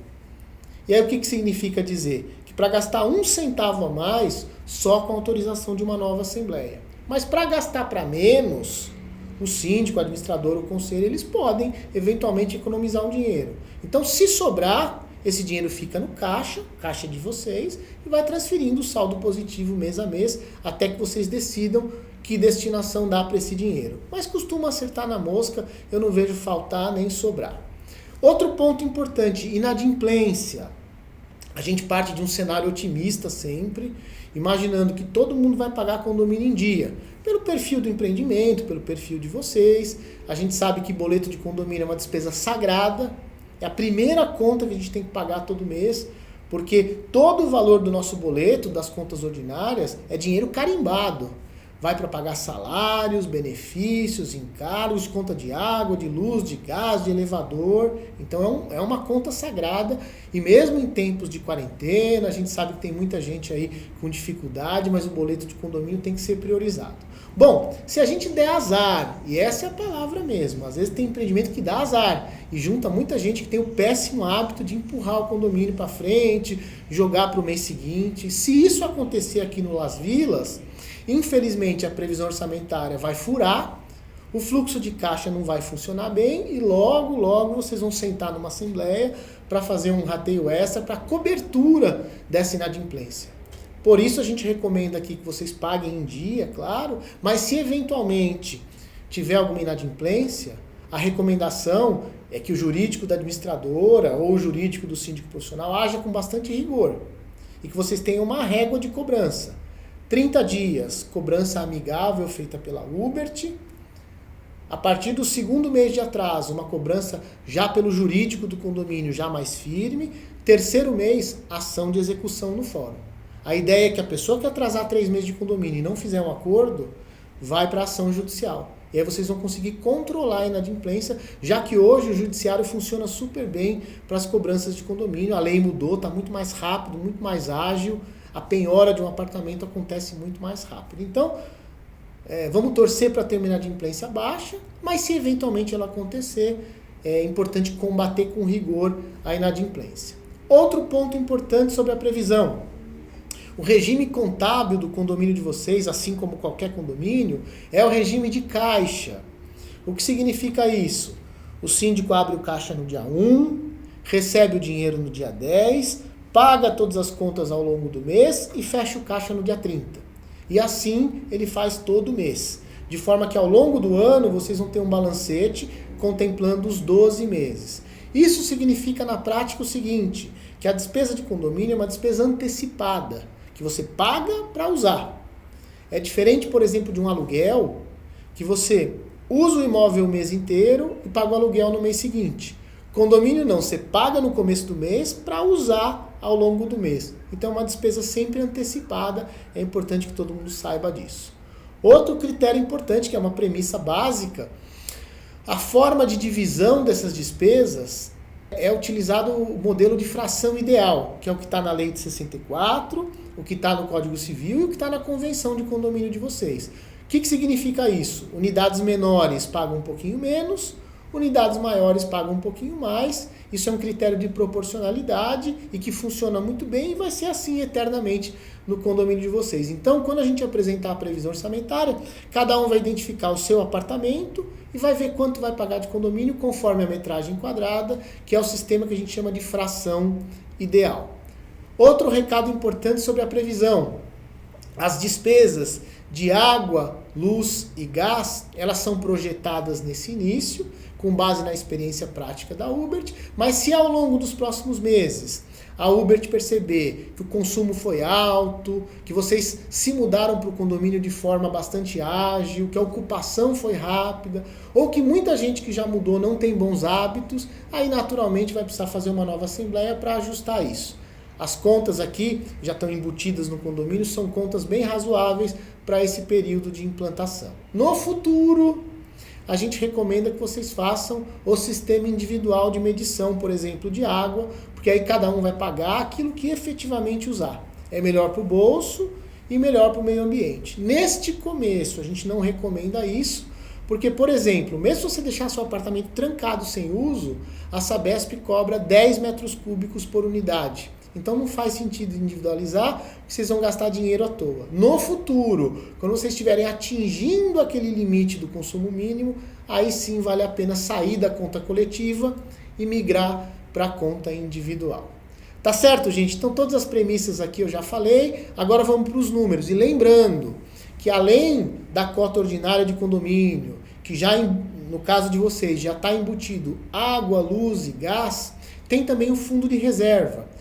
E aí o que significa dizer? Que para gastar 1 centavo a mais, só com autorização de uma nova assembleia. Mas para gastar para menos, o síndico, o administrador, o conselho, eles podem eventualmente economizar um dinheiro. Então, se sobrar, esse dinheiro fica no caixa de vocês, e vai transferindo o saldo positivo mês a mês, até que vocês decidam que destinação dá para esse dinheiro. Mas costuma acertar na mosca, eu não vejo faltar nem sobrar. Outro ponto importante, inadimplência. A gente parte de um cenário otimista sempre, imaginando que todo mundo vai pagar condomínio em dia. Pelo perfil do empreendimento, pelo perfil de vocês. A gente sabe que boleto de condomínio é uma despesa sagrada. É a primeira conta que a gente tem que pagar todo mês, porque todo o valor do nosso boleto, das contas ordinárias, é dinheiro carimbado. Vai para pagar salários, benefícios, encargos, conta de água, de luz, de gás, de elevador. Então é uma conta sagrada, e mesmo em tempos de quarentena, a gente sabe que tem muita gente aí com dificuldade, mas o boleto de condomínio tem que ser priorizado. Bom, se a gente der azar, e essa é a palavra mesmo, às vezes tem empreendimento que dá azar, e junta muita gente que tem o péssimo hábito de empurrar o condomínio para frente, jogar para o mês seguinte. Se isso acontecer aqui no Las Vilas, infelizmente a previsão orçamentária vai furar, o fluxo de caixa não vai funcionar bem e logo vocês vão sentar numa assembleia para fazer um rateio extra para cobertura dessa inadimplência. Por isso a gente recomenda aqui que vocês paguem em dia, claro, mas se eventualmente tiver alguma inadimplência, a recomendação é que o jurídico da administradora ou o jurídico do síndico profissional haja com bastante rigor e que vocês tenham uma régua de cobrança. 30 dias, cobrança amigável feita pela Hubert. A partir do 2º mês de atraso, uma cobrança já pelo jurídico do condomínio, já mais firme. 3º mês, ação de execução no fórum. A ideia é que a pessoa que atrasar 3 meses de condomínio e não fizer um acordo, vai para a ação judicial. E aí vocês vão conseguir controlar a inadimplência, já que hoje o judiciário funciona super bem para as cobranças de condomínio. A lei mudou, está muito mais rápido, muito mais ágil. A penhora de um apartamento acontece muito mais rápido. Então, vamos torcer para ter uma inadimplência baixa, mas se eventualmente ela acontecer, é importante combater com rigor a inadimplência. Outro ponto importante sobre a previsão. O regime contábil do condomínio de vocês, assim como qualquer condomínio, é o regime de caixa. O que significa isso? O síndico abre o caixa no dia 1, recebe o dinheiro no dia 10, paga todas as contas ao longo do mês e fecha o caixa no dia 30. E assim ele faz todo mês. De forma que ao longo do ano vocês vão ter um balancete contemplando os 12 meses. Isso significa na prática o seguinte, que a despesa de condomínio é uma despesa antecipada, que você paga para usar. É diferente, por exemplo, de um aluguel, que você usa o imóvel o mês inteiro e paga o aluguel no mês seguinte. Condomínio não, você paga no começo do mês para usar ao longo do mês. Então é uma despesa sempre antecipada, é importante que todo mundo saiba disso. Outro critério importante, que é uma premissa básica, a forma de divisão dessas despesas é utilizado o modelo de fração ideal, que é o que está na lei de 64, o que está no Código Civil e o que está na convenção de condomínio de vocês. O que significa isso? Unidades menores pagam um pouquinho menos, unidades maiores pagam um pouquinho mais. Isso é um critério de proporcionalidade e que funciona muito bem e vai ser assim eternamente no condomínio de vocês. Então, quando a gente apresentar a previsão orçamentária, cada um vai identificar o seu apartamento e vai ver quanto vai pagar de condomínio conforme a metragem quadrada, que é o sistema que a gente chama de fração ideal. Outro recado importante sobre a previsão. As despesas de água, luz e gás, elas são projetadas nesse início, com base na experiência prática da Ubert, mas se ao longo dos próximos meses a Ubert perceber que o consumo foi alto, que vocês se mudaram para o condomínio de forma bastante ágil, que a ocupação foi rápida, ou que muita gente que já mudou não tem bons hábitos, aí naturalmente vai precisar fazer uma nova assembleia para ajustar isso. As contas aqui já estão embutidas no condomínio, são contas bem razoáveis para esse período de implantação. No futuro, a gente recomenda que vocês façam o sistema individual de medição, por exemplo, de água, porque aí cada um vai pagar aquilo que efetivamente usar. É melhor para o bolso e melhor para o meio ambiente. Neste começo, a gente não recomenda isso, porque, por exemplo, mesmo se você deixar seu apartamento trancado sem uso, a Sabesp cobra 10 metros cúbicos por unidade. Então não faz sentido individualizar, porque vocês vão gastar dinheiro à toa. No futuro, quando vocês estiverem atingindo aquele limite do consumo mínimo, aí sim vale a pena sair da conta coletiva e migrar para a conta individual. Tá certo, gente? Então todas as premissas aqui eu já falei, agora vamos para os números. E lembrando que além da cota ordinária de condomínio, que já no caso de vocês já está embutido água, luz e gás, tem também o fundo de reserva,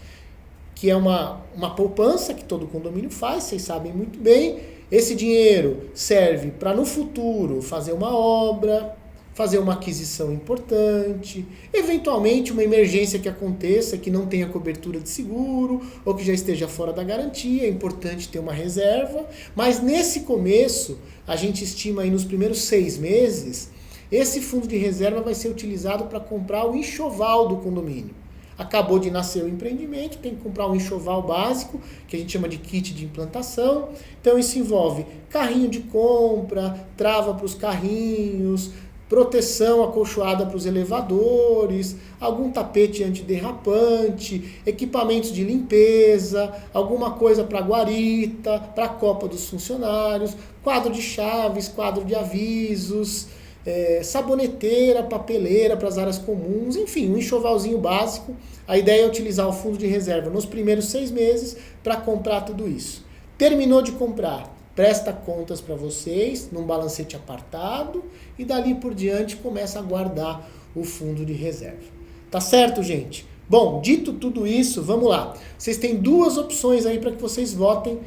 que é uma poupança que todo condomínio faz, vocês sabem muito bem. Esse dinheiro serve para no futuro fazer uma obra, fazer uma aquisição importante, eventualmente uma emergência que aconteça, que não tenha cobertura de seguro, ou que já esteja fora da garantia, é importante ter uma reserva. Mas nesse começo, a gente estima aí nos primeiros 6 meses, esse fundo de reserva vai ser utilizado para comprar o enxoval do condomínio. Acabou de nascer o empreendimento, tem que comprar um enxoval básico, que a gente chama de kit de implantação. Então isso envolve carrinho de compra, trava para os carrinhos, proteção acolchoada para os elevadores, algum tapete antiderrapante, equipamentos de limpeza, alguma coisa para guarita, para a copa dos funcionários, quadro de chaves, quadro de avisos, saboneteira, papeleira para as áreas comuns, enfim, um enxovalzinho básico. A ideia é utilizar o fundo de reserva nos primeiros 6 meses para comprar tudo isso. Terminou de comprar, presta contas para vocês num balancete apartado e dali por diante começa a guardar o fundo de reserva. Tá certo, gente? Bom, dito tudo isso, vamos lá. Vocês têm 2 opções aí para que vocês votem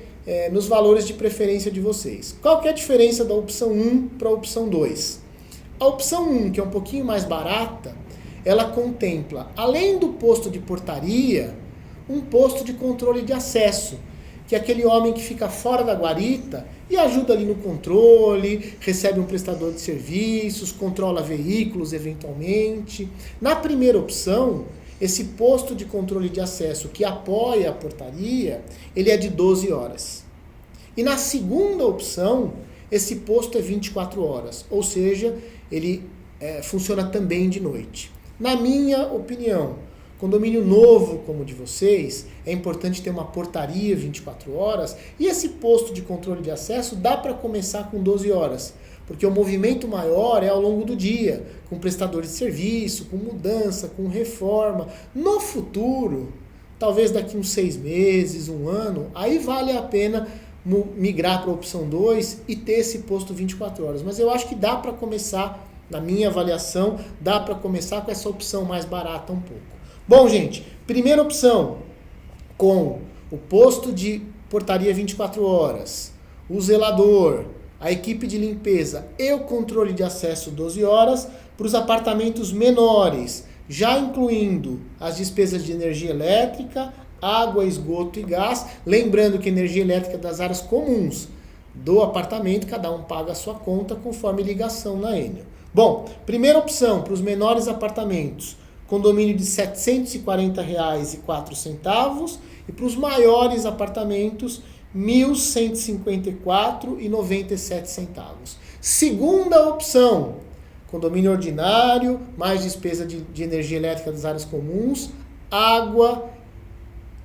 nos valores de preferência de vocês. Qual que é a diferença da opção 1 para a opção 2? A opção 1, que é um pouquinho mais barata, ela contempla, além do posto de portaria, um posto de controle de acesso, que é aquele homem que fica fora da guarita e ajuda ali no controle, recebe um prestador de serviços, controla veículos eventualmente. Na primeira opção, esse posto de controle de acesso que apoia a portaria, ele é de 12 horas. E na segunda opção, esse posto é 24 horas, ou seja, ele funciona também de noite. Na minha opinião, condomínio novo como o de vocês, é importante ter uma portaria 24 horas e esse posto de controle de acesso dá para começar com 12 horas. Porque o movimento maior é ao longo do dia, com prestadores de serviço, com mudança, com reforma. No futuro, talvez daqui uns 6 meses, 1 ano, aí vale a pena migrar para a opção 2 e ter esse posto 24 horas. Mas eu acho que dá para começar, na minha avaliação, dá para começar com essa opção mais barata um pouco. Bom, gente, primeira opção, com o posto de portaria 24 horas, o zelador, a equipe de limpeza e o controle de acesso 12 horas para os apartamentos menores, já incluindo as despesas de energia elétrica, água, esgoto e gás. Lembrando que energia elétrica é das áreas comuns do apartamento, cada um paga a sua conta conforme ligação na Enel. Bom, primeira opção para os menores apartamentos, condomínio de R$ 740,04 e para os maiores apartamentos, R$ 1.154,97. Segunda opção, condomínio ordinário, mais despesa de energia elétrica das áreas comuns, água,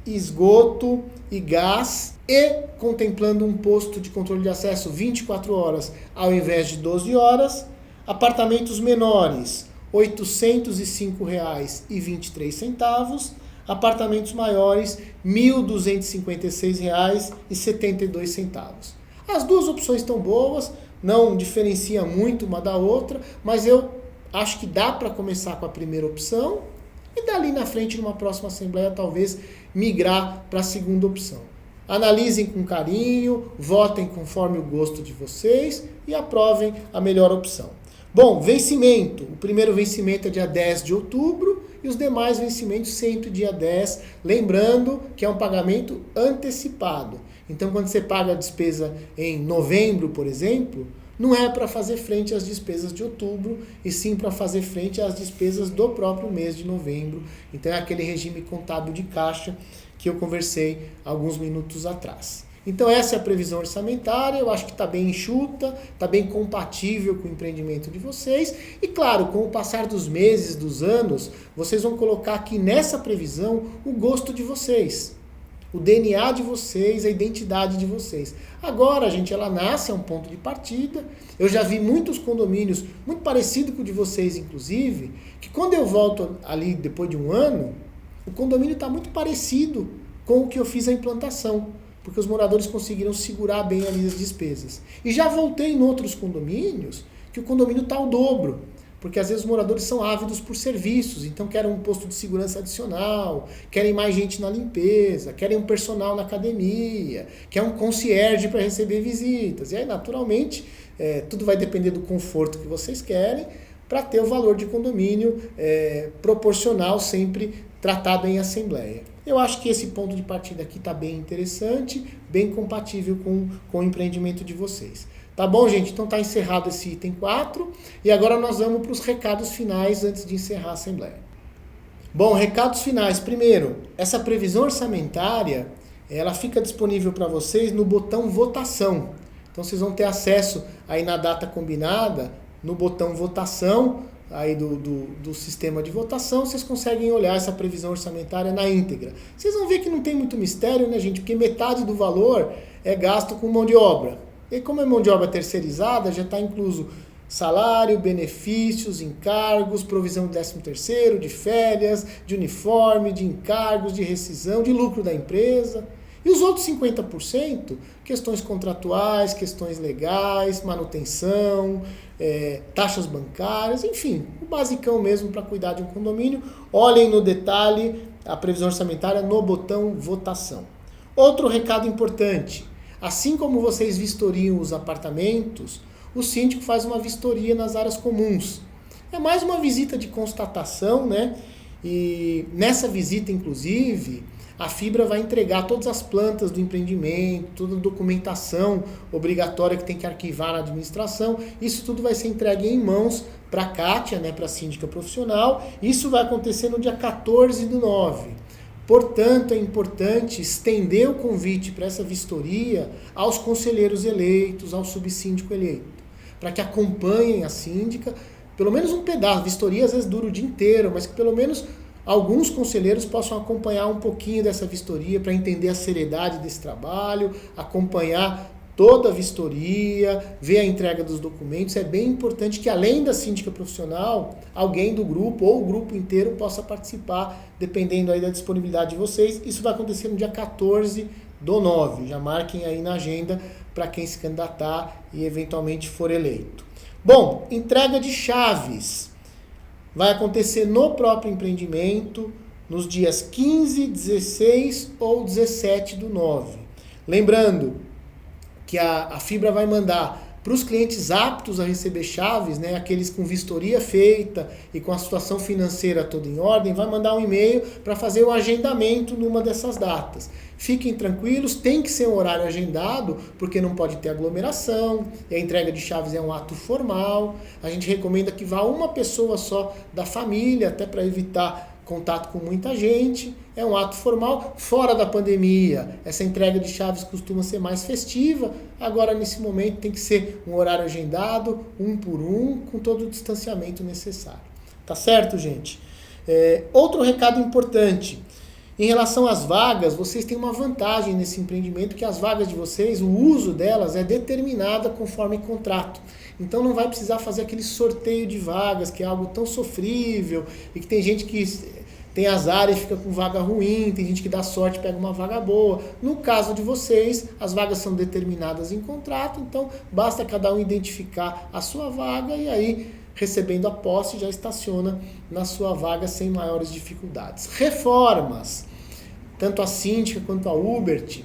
esgoto e gás, e contemplando um posto de controle de acesso 24 horas ao invés de 12 horas, apartamentos menores, R$ 805,23, apartamentos maiores, R$ 1.256,72. As duas opções estão boas, não diferencia muito uma da outra, mas eu acho que dá para começar com a primeira opção e dali na frente, numa próxima assembleia, talvez migrar para a segunda opção. Analisem com carinho, votem conforme o gosto de vocês e aprovem a melhor opção. Bom, vencimento. O primeiro vencimento é dia 10 de outubro e os demais vencimentos sempre dia 10. Lembrando que é um pagamento antecipado. Então, quando você paga a despesa em novembro, por exemplo, não é para fazer frente às despesas de outubro, e sim para fazer frente às despesas do próprio mês de novembro. Então, é aquele regime contábil de caixa que eu conversei alguns minutos atrás. Então essa é a previsão orçamentária, eu acho que está bem enxuta, está bem compatível com o empreendimento de vocês. E claro, com o passar dos meses, dos anos, vocês vão colocar aqui nessa previsão o gosto de vocês, o DNA de vocês, a identidade de vocês. Agora, gente, ela nasce, é um ponto de partida. Eu já vi muitos condomínios, muito parecido com o de vocês, inclusive, que quando eu volto ali depois de 1 ano, o condomínio está muito parecido com o que eu fiz a implantação, porque os moradores conseguiram segurar bem ali as despesas. E já voltei em outros condomínios que o condomínio está ao dobro, porque às vezes os moradores são ávidos por serviços, então querem um posto de segurança adicional, querem mais gente na limpeza, querem um personal na academia, querem um concierge para receber visitas. E aí, naturalmente, tudo vai depender do conforto que vocês querem, para ter o valor de condomínio proporcional, sempre tratado em assembleia. Eu acho que esse ponto de partida aqui está bem interessante, bem compatível com o empreendimento de vocês. Tá bom, gente? Então está encerrado esse item 4 e agora nós vamos para os recados finais antes de encerrar a assembleia. Bom, recados finais. Primeiro, essa previsão orçamentária, ela fica disponível para vocês no botão votação. Então vocês vão ter acesso aí na data combinada, no botão votação, aí do sistema de votação, vocês conseguem olhar essa previsão orçamentária na íntegra. Vocês vão ver que não tem muito mistério, né, gente? Porque metade do valor é gasto com mão de obra. E como é mão de obra terceirizada, já está incluso salário, benefícios, encargos, provisão de 13º, de férias, de uniforme, de encargos, de rescisão, de lucro da empresa. E os outros 50%, questões contratuais, questões legais, manutenção, taxas bancárias, enfim, o basicão mesmo para cuidar de um condomínio. Olhem no detalhe a previsão orçamentária no botão votação. Outro recado importante, assim como vocês vistoriam os apartamentos, o síndico faz uma vistoria nas áreas comuns. É mais uma visita de constatação, né? E nessa visita, inclusive, a Fibra vai entregar todas as plantas do empreendimento, toda a documentação obrigatória que tem que arquivar na administração. Isso tudo vai ser entregue em mãos para a Kátia, né, para a síndica profissional. Isso vai acontecer no dia 14/9. Portanto, é importante estender o convite para essa vistoria aos conselheiros eleitos, ao subsíndico eleito, para que acompanhem a síndica, pelo menos um pedaço. A vistoria às vezes dura o dia inteiro, mas que pelo menos alguns conselheiros possam acompanhar um pouquinho dessa vistoria para entender a seriedade desse trabalho, acompanhar toda a vistoria, ver a entrega dos documentos. É bem importante que, além da síndica profissional, alguém do grupo ou o grupo inteiro possa participar, dependendo aí da disponibilidade de vocês. Isso vai acontecer no dia 14/9. Já marquem aí na agenda para quem se candidatar e eventualmente for eleito. Bom, entrega de chaves vai acontecer no próprio empreendimento nos dias 15, 16 ou 17/9. Lembrando que a Fibra vai mandar para os clientes aptos a receber chaves, né, aqueles com vistoria feita e com a situação financeira toda em ordem, vai mandar um e-mail para fazer o agendamento numa dessas datas. Fiquem tranquilos, tem que ser um horário agendado, porque não pode ter aglomeração, e a entrega de chaves é um ato formal. A gente recomenda que vá uma pessoa só da família, até para evitar contato com muita gente. É um ato formal. Fora da pandemia, essa entrega de chaves costuma ser mais festiva. Agora, nesse momento, tem que ser um horário agendado, um por um, com todo o distanciamento necessário. Tá certo, gente? Outro recado importante. Em relação às vagas, vocês têm uma vantagem nesse empreendimento, que as vagas de vocês, o uso delas é determinada conforme contrato. Então não vai precisar fazer aquele sorteio de vagas, que é algo tão sofrível, e que tem gente que tem azar e fica com vaga ruim, tem gente que dá sorte e pega uma vaga boa. No caso de vocês, as vagas são determinadas em contrato, então basta cada um identificar a sua vaga e aí, recebendo a posse, já estaciona na sua vaga sem maiores dificuldades. Reformas, tanto a Síndica quanto a Ubert,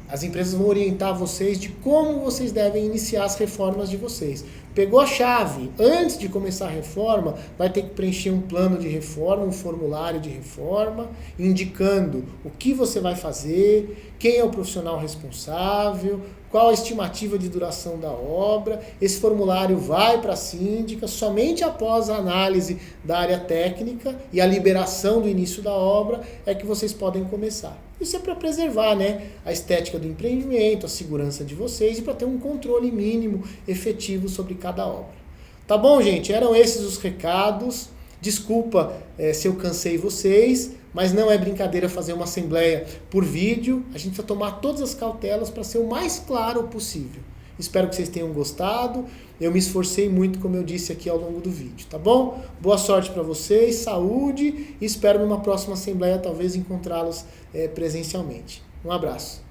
as empresas vão orientar vocês de como vocês devem iniciar as reformas de vocês. Pegou a chave, antes de começar a reforma, vai ter que preencher um plano de reforma, um formulário de reforma, indicando o que você vai fazer, quem é o profissional responsável, qual a estimativa de duração da obra. Esse formulário vai para a síndica somente após a análise da área técnica e a liberação do início da obra é que vocês podem começar. Isso é para preservar, né, a estética do empreendimento, a segurança de vocês e para ter um controle mínimo efetivo sobre cada obra. Tá bom, gente? Eram esses os recados. Desculpa se eu cansei vocês, mas não é brincadeira fazer uma assembleia por vídeo. A gente precisa tomar todas as cautelas para ser o mais claro possível. Espero que vocês tenham gostado. Eu me esforcei muito, como eu disse aqui ao longo do vídeo, tá bom? Boa sorte para vocês, saúde e espero numa próxima assembleia talvez encontrá-los presencialmente. Um abraço.